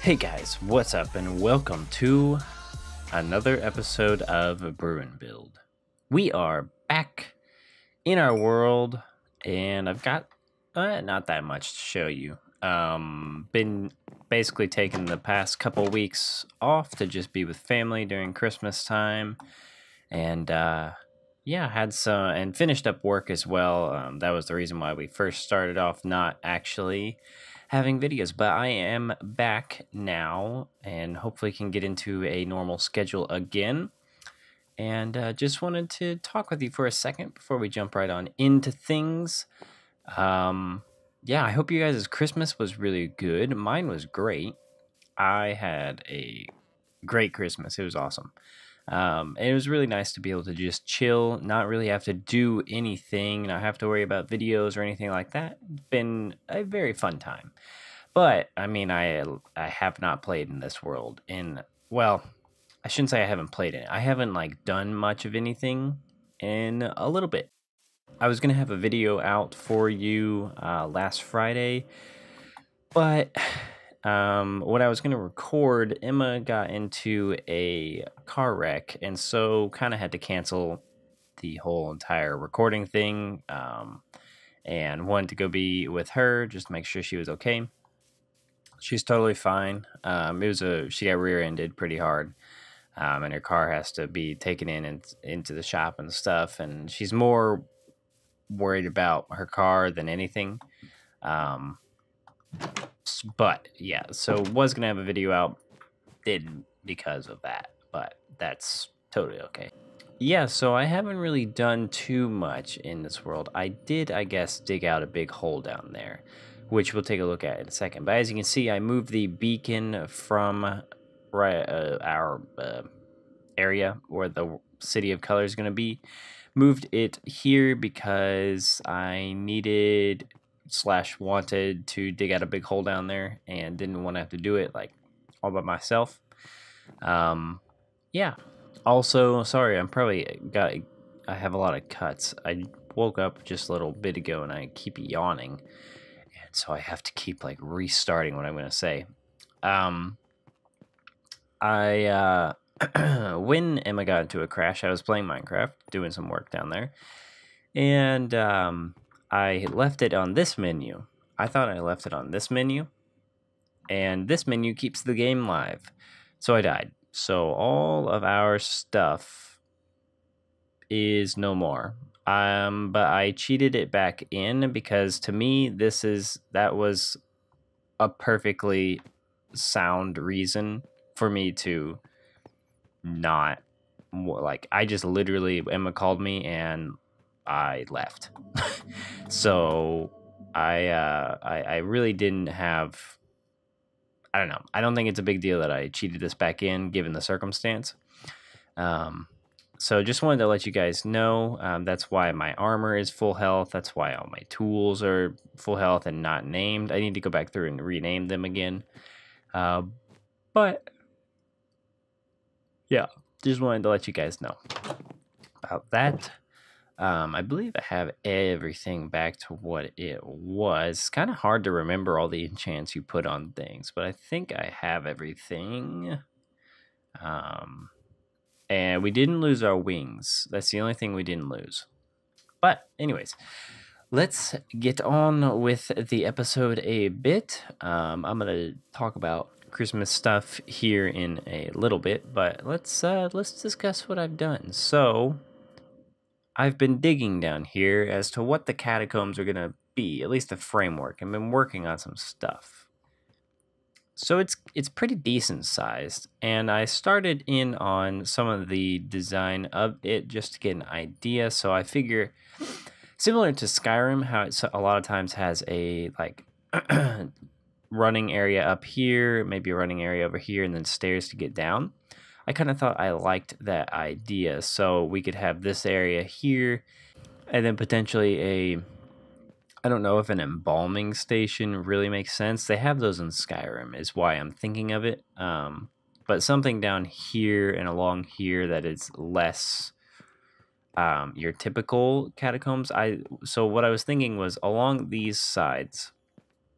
Hey guys, what's up, and welcome to another episode of Brew Build. We are back in our world, and I've got not that much to show you. Been basically taking the past couple weeks off to just be with family during Christmas time, and yeah, had some and finished up work as well. That was the reason why we first started off not actually having videos, but I am back now and hopefully can get into a normal schedule again. And just wanted to talk with you for a second before we jump right on into things. Yeah, I hope you guys' Christmas was really good. Mine was great. I had a great Christmas. It was awesome. And it was really nice to be able to just chill, not really have to do anything, not have to worry about videos or anything like that. It's been a very fun time. But I mean, I have not played in this world in, well, I shouldn't say I haven't played it. I haven't like done much of anything in a little bit. I was gonna have a video out for you last Friday, but when I was going to record, Emma got into a car wreck, and so kind of had to cancel the whole entire recording thing, and wanted to go be with her just to make sure she was okay. She's totally fine. She got rear-ended pretty hard, and her car has to be taken in and into the shop and stuff, and she's more worried about her car than anything. But yeah, so was gonna have a video out, didn't because of that, but that's totally okay. Yeah, so I haven't really done too much in this world. I did, I guess, dig out a big hole down there, which we'll take a look at in a second. But as you can see, I moved the beacon from our area where the City of Color is going to be. Moved it here because I needed / wanted to dig out a big hole down there and didn't want to have to do it like all by myself. Yeah. Also, sorry, I have a lot of cuts. I woke up just a little bit ago and I keep yawning, and so I have to keep like restarting what I'm going to say. I when Emma got into a crash, I was playing Minecraft, doing some work down there, and I left it on this menu. I thought I left it on this menu, and this menu keeps the game live. So I died. So all of our stuff is no more. But I cheated it back in because to me that was a perfectly sound reason for me to not, like, I just literally, Emma called me and I left. So I really didn't have, I don't know. I don't think it's a big deal that I cheated this back in given the circumstance. So just wanted to let you guys know, that's why my armor is full health. That's why all my tools are full health and not named. I need to go back through and rename them again. But yeah, just wanted to let you guys know about that. I believe I have everything back to what it was. It's kind of hard to remember all the enchants you put on things, but I think I have everything. And we didn't lose our wings. That's the only thing we didn't lose. But anyways, let's get on with the episode a bit. I'm going to talk about Christmas stuff here in a little bit, but let's discuss what I've done. So I've been digging down here as to what the catacombs are going to be, at least the framework. I've been working on some stuff. So it's pretty decent sized, and I started in on some of the design of it just to get an idea. So I figure, similar to Skyrim, how it a lot of times has a like running area up here, maybe a running area over here, and then stairs to get down. I kind of thought I liked that idea, so we could have this area here, and then potentially I don't know if an embalming station really makes sense. They have those in Skyrim, is why I'm thinking of it. But something down here and along here that is less your typical catacombs. So what I was thinking was along these sides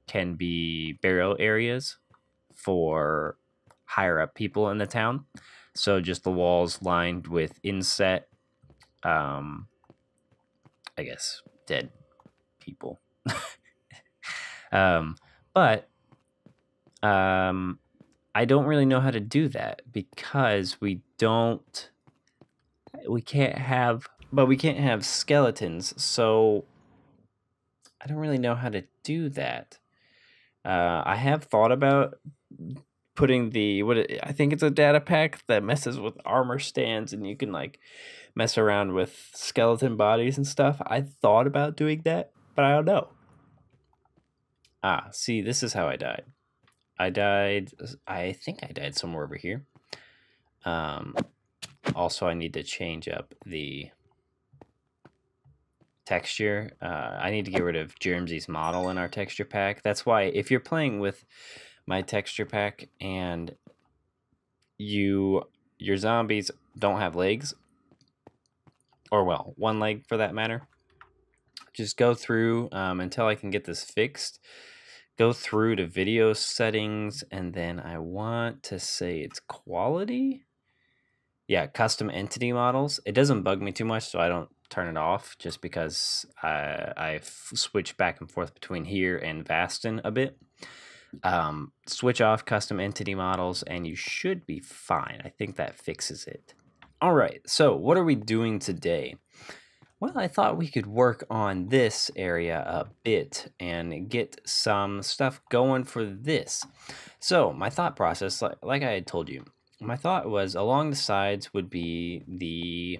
can be burial areas for higher up people in the town. So just the walls lined with inset, I guess, dead people. But I don't really know how to do that because we can't have skeletons. So I don't really know how to do that. I have thought about putting I think it's a data pack that messes with armor stands, and you can like mess around with skeleton bodies and stuff. I thought about doing that, but I don't know. See, this is how I died. I think I died somewhere over here. Also, I need to change up the texture. I need to get rid of Jeremsy's model in our texture pack. That's why if you're playing with my texture pack and your zombies don't have legs, or well, one leg for that matter, just go through until I can get this fixed. Go through to video settings, and then I want to say it's quality. Yeah, custom entity models. It doesn't bug me too much, so I don't turn it off, just because I switch back and forth between here and Vastin a bit. Switch off custom entity models, and you should be fine. I think that fixes it. All right, so what are we doing today? Well, I thought we could work on this area a bit and get some stuff going for this. So my thought process, like I had told you, my thought was along the sides would be the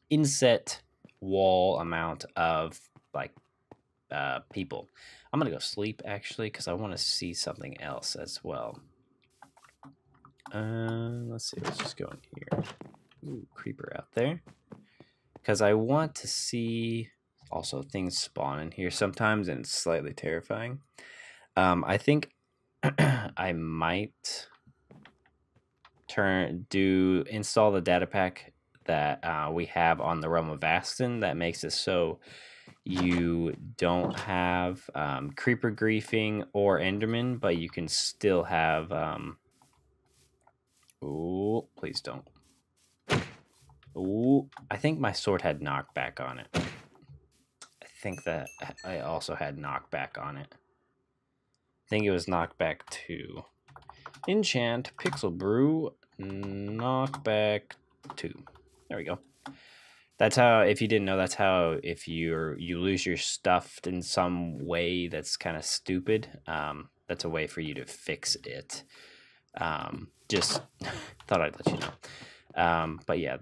inset wall amount of like people. I'm gonna go sleep actually because I want to see something else as well. Let's see. Let's just go in here. Ooh, creeper out there. Because I want to see also things spawn in here sometimes, and it's slightly terrifying. I think I might install the data pack that we have on the Realm of Vastin that makes it so you don't have creeper griefing or enderman, but you can still have oh, please don't. Ooh, I think my sword had knockback on it. I think that I also had knockback on it. I think it was knockback 2. Enchant, Pixel Brew, knockback 2. There we go. That's how, if you didn't know, that's how if you lose your stuff in some way that's kind of stupid, that's a way for you to fix it. Just thought I'd let you know. But yeah,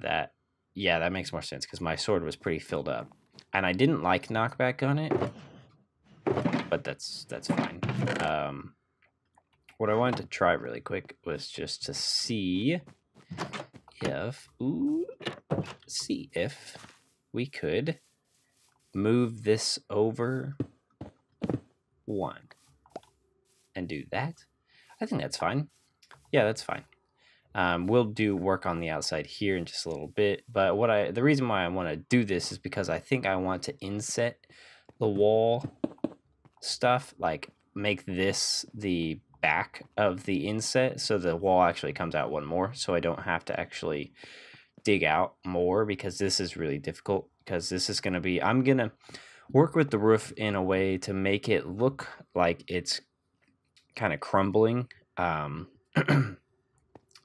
that makes more sense because my sword was pretty filled up, and I didn't like knockback on it, but that's fine. What I wanted to try really quick was just to see if we could move this over 1 and do that. I think that's fine. Yeah, that's fine. We'll do work on the outside here in just a little bit, but the reason why I want to do this is because I think I want to inset the wall stuff, like make this the back of the inset so the wall actually comes out 1 more, so I don't have to actually dig out more, because this is really difficult, because this is going to be, I'm going to work with the roof in a way to make it look like it's kind of crumbling,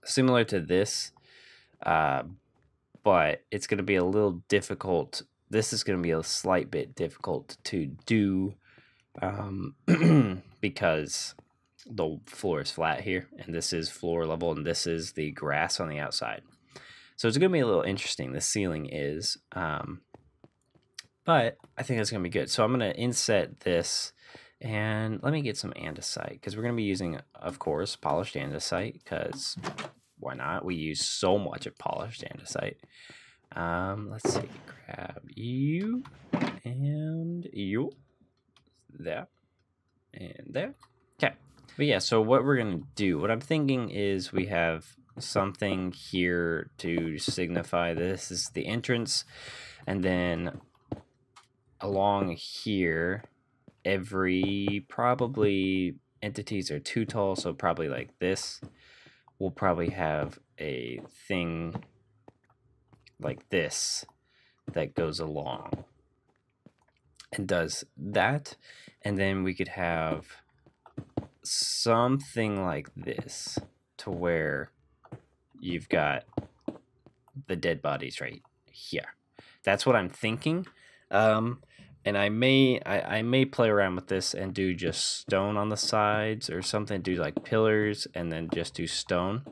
similar to this, but it's going to be a little difficult. This is going to be a slight bit difficult to do because the floor is flat here, and this is floor level, and this is the grass on the outside. So it's going to be a little interesting, the ceiling is, but I think it's going to be good. So I'm going to inset this, and let me get some andesite, because we're going to be using, of course, polished andesite, because why not? We use so much of polished andesite. Let's see, grab you, and you, there, and there. Okay. But yeah, so what we're going to do, what I'm thinking is we have something here to signify this is the entrance, and then along here, probably entities are too tall, so probably like this. We'll probably have a thing like this that goes along and does that. And then we could have something like this to where you've got the dead bodies right here. That's what I'm thinking. And I may play around with this and do just stone on the sides or something, do like pillars and then just do stone.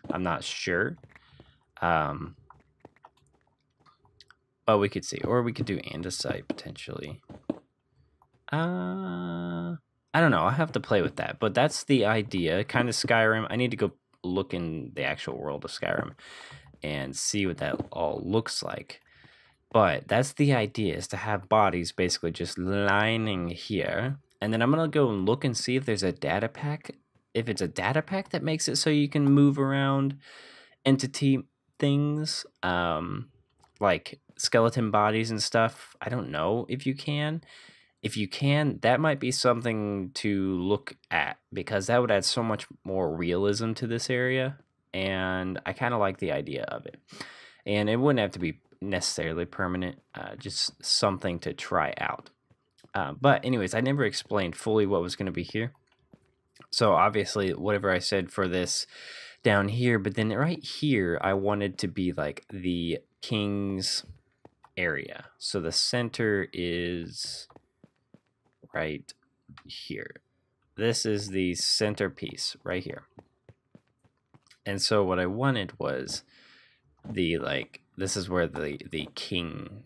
I'm not sure. But we could see, or we could do andesite potentially. I don't know. I'll have to play with that, but that's the idea. Kind of Skyrim. I need to go look in the actual world of Skyrim and see what that all looks like. But that's the idea, is to have bodies basically just lining here. And then I'm going to go and look and see if there's a data pack. If it's a data pack that makes it so you can move around entity things, like skeleton bodies and stuff. I don't know if you can. If you can, that might be something to look at, because that would add so much more realism to this area. And I kind of like the idea of it. And it wouldn't have to be necessarily permanent, just something to try out. But anyways, I never explained fully what was going to be here. So obviously, whatever I said for this down here, but then right here, I wanted to be like the king's area. So the center is right here. This is the centerpiece right here. And so what I wanted was the, like, this is where the king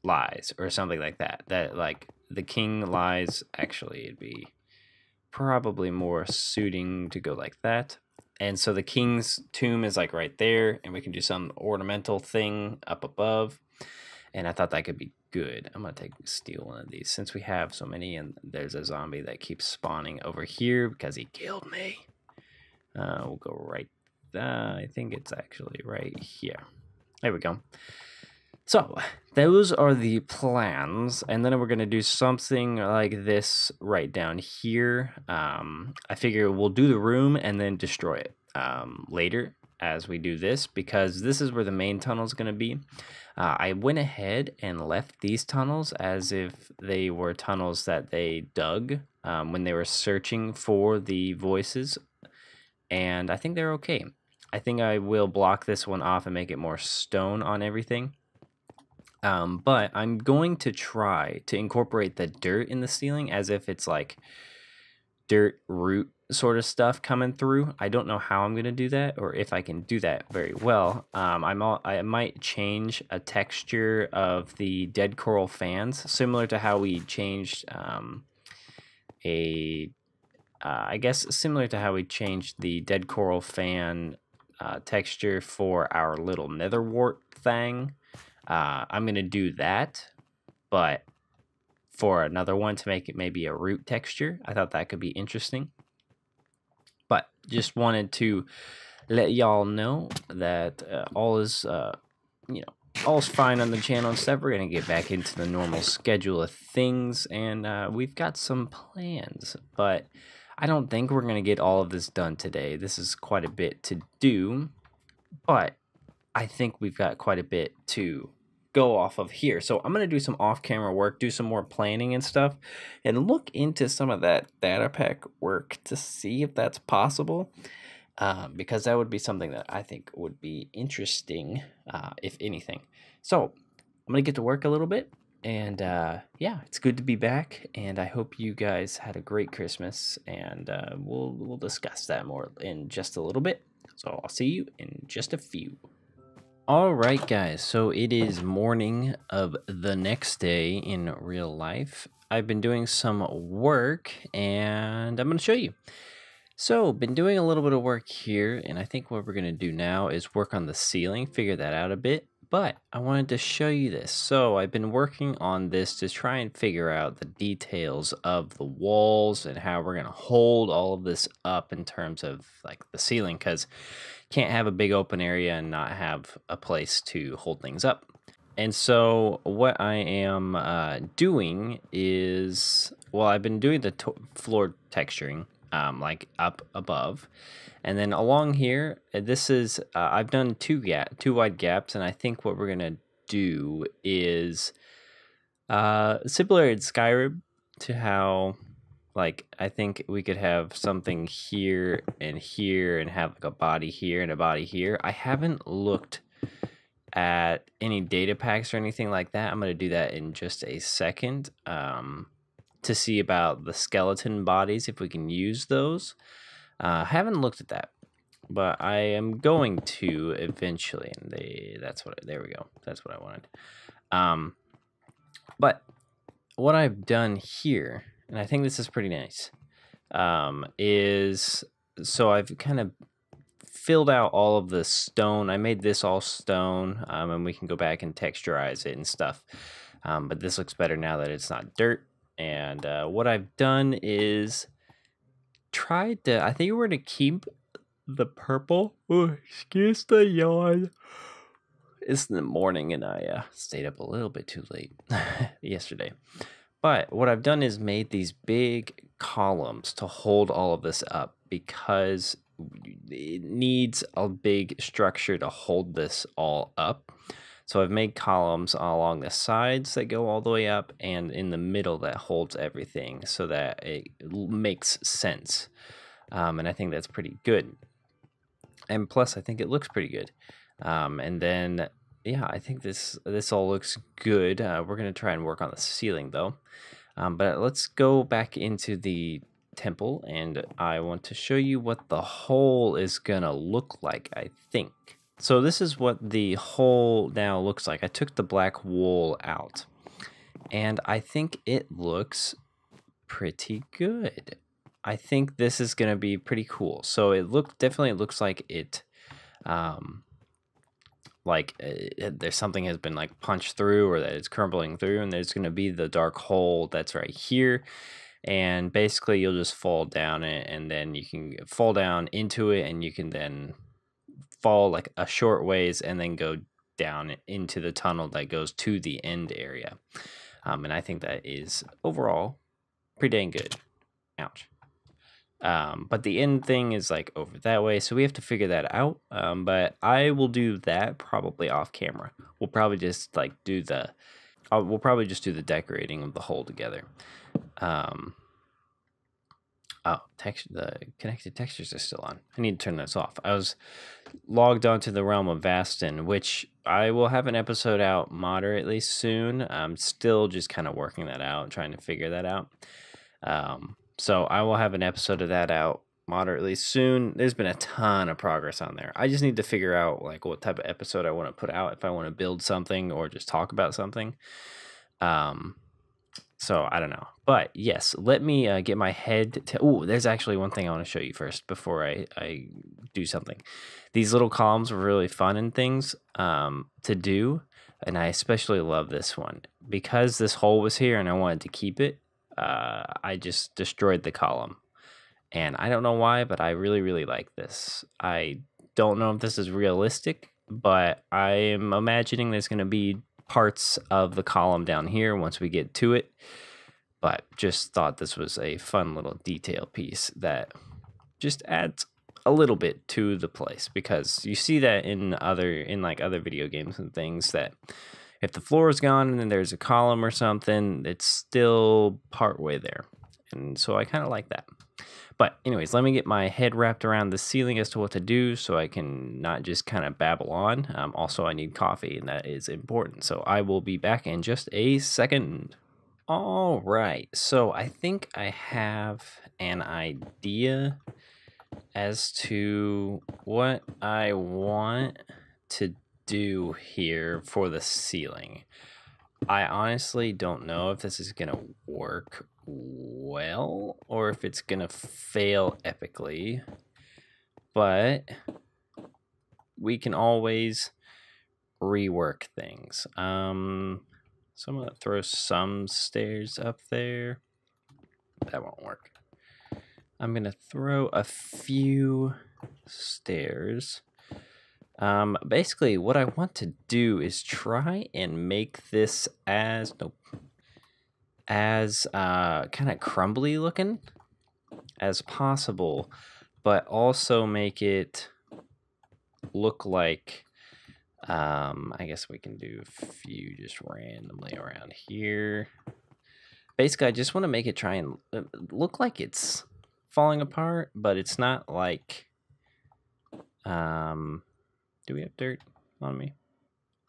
lies, or something like that. That, like, the king lies, actually it'd be probably more suiting to go like that. And so the king's tomb is like right there, and we can do some ornamental thing up above. And I thought that could be good. I'm gonna steal one of these since we have so many, and there's a zombie that keeps spawning over here because he killed me. We'll go right I think it's actually right here. There we go. So those are the plans, and then we're gonna do something like this right down here. I figure we'll do the room and then destroy it later as we do this, because this is where the main tunnel is gonna be. I went ahead and left these tunnels as if they were tunnels that they dug when they were searching for the voices, and I think they're okay. I think I will block this one off and make it more stone on everything. But I'm going to try to incorporate the dirt in the ceiling as if it's like dirt root sort of stuff coming through. I don't know how I'm going to do that, or if I can do that very well. I might change a texture of the dead coral fans, similar to how we changed I guess similar to how we changed the dead coral fan texture for our little nether wart thing. I'm going to do that, but for another one to make it maybe a root texture. I thought that could be interesting. But just wanted to let y'all know that all is, all's fine on the channel and stuff. We're going to get back into the normal schedule of things, and we've got some plans, but I don't think we're going to get all of this done today. This is quite a bit to do, but I think we've got quite a bit to go off of here. So I'm going to do some off-camera work, do some more planning and stuff, and look into some of that data pack work to see if that's possible, because that would be something that I think would be interesting, if anything. So I'm going to get to work a little bit, and yeah, it's good to be back, and I hope you guys had a great Christmas, and we'll discuss that more in just a little bit. So I'll see you in just a few. Alright guys, so it is morning of the next day in real life. I've been doing some work, and I'm going to show you. So, been doing a little bit of work here, and I think what we're going to do now is work on the ceiling, figure that out a bit. But I wanted to show you this. So I've been working on this to try and figure out the details of the walls and how we're going to hold all of this up in terms of like the ceiling, because can't have a big open area and not have a place to hold things up. And so what I am doing is, well, I've been doing the floor texturing, like up above, and then along here. This is I've done two wide gaps, and I think what we're gonna do is similar in Skyrim to how, like, I think we could have something here and have like a body here and a body here. I haven't looked at any data packs or anything like that. I'm going to do that in just a second, to see about the skeleton bodies, if we can use those. I haven't looked at that, but I am going to eventually. And there we go. That's what I wanted. But what I've done here, and I think this is pretty nice, is so I've kind of filled out all of the stone. I made this all stone, and we can go back and texturize it and stuff. But this looks better now that it's not dirt. And what I've done is tried to, I think we're going to keep the purple. Oh, excuse the yawn. It's in the morning, and I stayed up a little bit too late yesterday. But what I've done is made these big columns to hold all of this up, because it needs a big structure to hold this all up. So I've made columns along the sides that go all the way up, and in the middle that holds everything, so that it makes sense. And I think that's pretty good. And plus, I think it looks pretty good. And then, yeah, I think this all looks good. We're going to try and work on the ceiling, though. But let's go back into the temple, and I want to show you what the hole is going to look like, I think. So this is what the hole now looks like. I took the black wool out, and I think it looks pretty good. I think this is going to be pretty cool. So it definitely looks like it, there's something has been like punched through, or that it's crumbling through, and there's going to be the dark hole that's right here. And basically you'll just fall down it, and then you can fall down into it, and you can then fall like a short ways and then go down into the tunnel that goes to the end area. And I think that is overall pretty dang good. Ouch. But the end thing is like over that way, so we have to figure that out. But I will do that probably off camera. We'll probably just like we'll probably just do the decorating of the whole together. The connected textures are still on. I need to turn this off. I was logged onto the realm of Vastin, which I will have an episode out moderately soon. I'm still just kind of working that out, trying to figure that out. So I will have an episode of that out moderately soon. There's been a ton of progress on there. I just need to figure out like what type of episode I want to put out, if I want to build something or just talk about something. So I don't know, but yes, let me get my head to. Oh, there's actually one thing I want to show you first before I do something. These little columns were really fun and things to do, and I especially love this one because this hole was here and I wanted to keep it. I just destroyed the column, and I don't know why, but I really, really like this. I don't know if this is realistic, but I am imagining there's going to be parts of the column down here once we get to it. But just thought this was a fun little detail piece that just adds a little bit to the place, because you see that in other video games and things, that if the floor is gone and then there's a column or something, it's still partway there. And so I kind of like that. But anyways, let me get my head wrapped around the ceiling as to what to do, so I can not just kind of babble on. Also, I need coffee, and that is important. So I will be back in just a second. All right. So I think I have an idea as to what I want to do here for the ceiling. I honestly don't know if this is going to work well or if it's going to fail epically, but we can always rework things. So I'm going to throw some stairs up there. That won't work. I'm going to throw a few stairs Basically, what I want to do is try and make this as kind of crumbly looking as possible, but also make it look like I guess we can do a few just randomly around here. Basically, I just want to make it try and look like it's falling apart, but it's not like do we have dirt on me?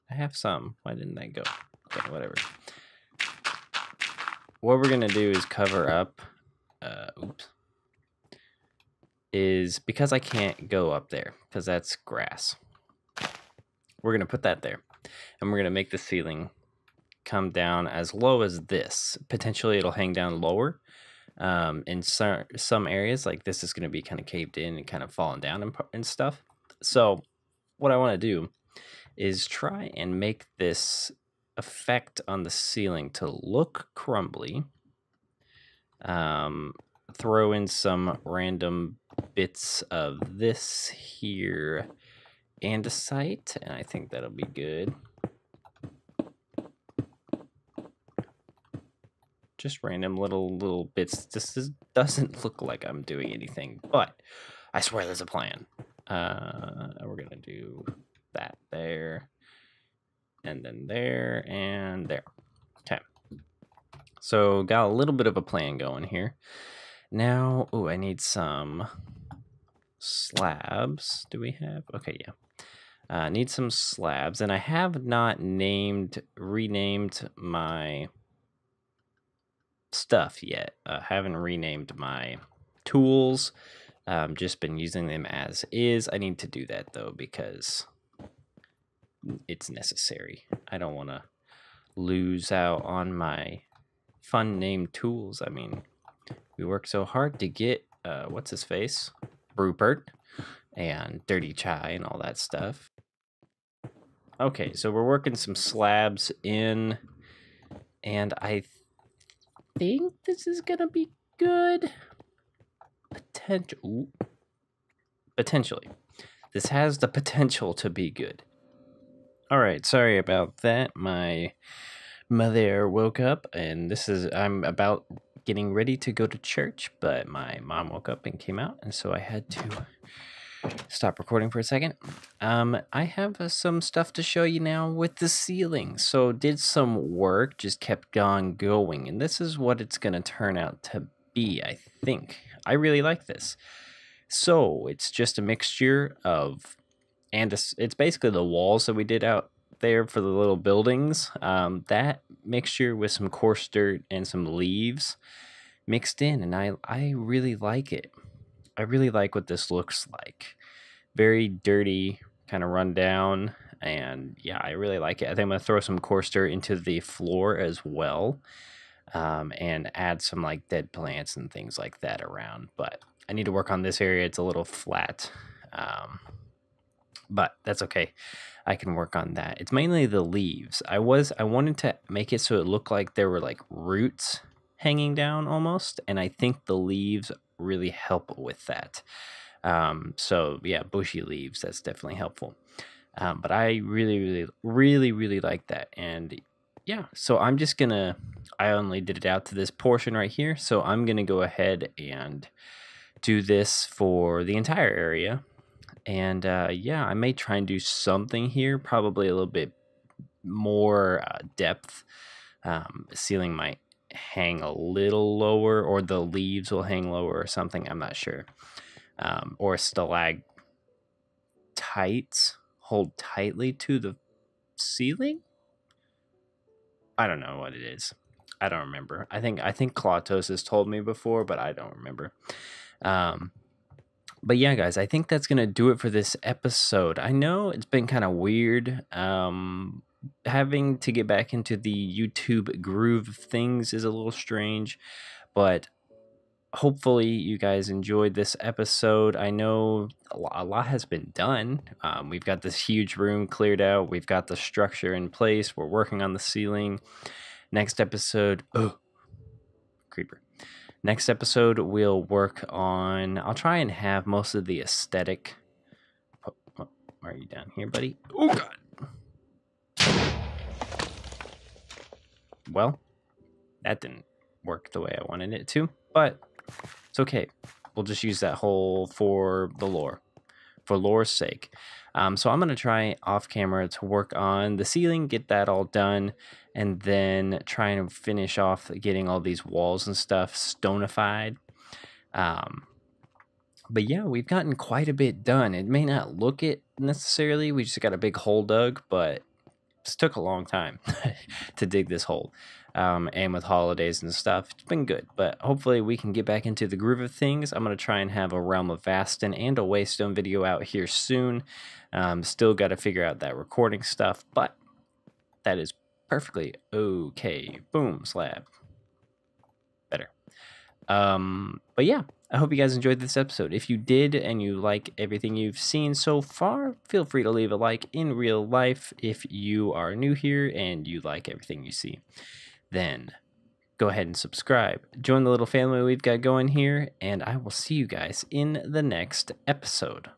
I have some. Why didn't that go? Okay, whatever. What we're gonna do is cover up oops. Is because I can't go up there because that's grass. We're gonna put that there, and we're gonna make the ceiling come down as low as this. Potentially, it'll hang down lower. In some areas, like this is gonna be kind of caved in and kind of falling down and stuff. So, what I want to do is try and make this effect on the ceiling to look crumbly. Throw in some random bits of this here andesite, and I think that'll be good. Just random little bits. This doesn't look like I'm doing anything, but I swear there's a plan. We're gonna do that there, and then there, and there. Okay. So got a little bit of a plan going here. Now, oh, I need some slabs. Do we have? Okay, yeah. Need some slabs, and I have not renamed my stuff yet. Haven't renamed my tools. Just been using them as is. I need to do that though because it's necessary. I don't want to lose out on my fun named tools. I mean, we work so hard to get what's his face, Brew Build, and Dirty Chai and all that stuff. Okay, so we're working some slabs in, and I think this is gonna be good. Potentially. This has the potential to be good. All right, sorry about that. My mother woke up, and I'm about getting ready to go to church, but my mom woke up and came out, and so I had to stop recording for a second. I have some stuff to show you now with the ceiling. So did some work, just kept on going, and this is what it's going to turn out to be, I think. I really like this. So it's just a mixture of, and it's basically the walls that we did out there for the little buildings. That mixture with some coarse dirt and some leaves mixed in, and I really like it. I really like what this looks like. Very dirty, kind of run down, and yeah, I really like it. I think I'm going to throw some coarse dirt into the floor as well, and add some like dead plants and things like that around. But I need to work on this area. It's a little flat, but that's okay. I can work on that. It's mainly the leaves. I wanted to make it so it looked like there were like roots hanging down almost, and I think the leaves really help with that. So yeah, bushy leaves, that's definitely helpful. But I really like that. And yeah, so I only did it out to this portion right here, so I'm gonna go ahead and do this for the entire area. And yeah, I may try and do something here, probably a little bit more depth. Ceiling might hang a little lower, or the leaves will hang lower or something, I'm not sure. Or stalactites hold tightly to the ceiling. I don't know what it is. I don't remember. I think Clautos has told me before, but I don't remember. But yeah, guys, I think that's gonna do it for this episode. I know it's been kind of weird. Having to get back into the YouTube groove of things is a little strange, but hopefully you guys enjoyed this episode. I know a lot has been done. We've got this huge room cleared out. We've got the structure in place. We're working on the ceiling. Next episode, creeper. Next episode, we'll work on, I'll try and have most of the aesthetic. Why are you down here, buddy? Oh, God. Well, that didn't work the way I wanted it to, but it's okay. We'll just use that hole for the lore, for lore's sake. So I'm going to try off camera to work on the ceiling, get that all done, and then try and finish off getting all these walls and stuff stonified. But yeah, we've gotten quite a bit done. It may not look it necessarily. We just got a big hole dug, but it took a long time to dig this hole. And with holidays and stuff, it's been good. But hopefully we can get back into the groove of things. I'm going to try and have a Realm of Vastin and a Waystone video out here soon. Still got to figure out that recording stuff, but that is perfectly okay. Boom, slab. Better. But yeah, I hope you guys enjoyed this episode. If you did and you like everything you've seen so far, feel free to leave a like in real life. If you are new here and you like everything you see, then go ahead and subscribe. Join the little family we've got going here, and I will see you guys in the next episode.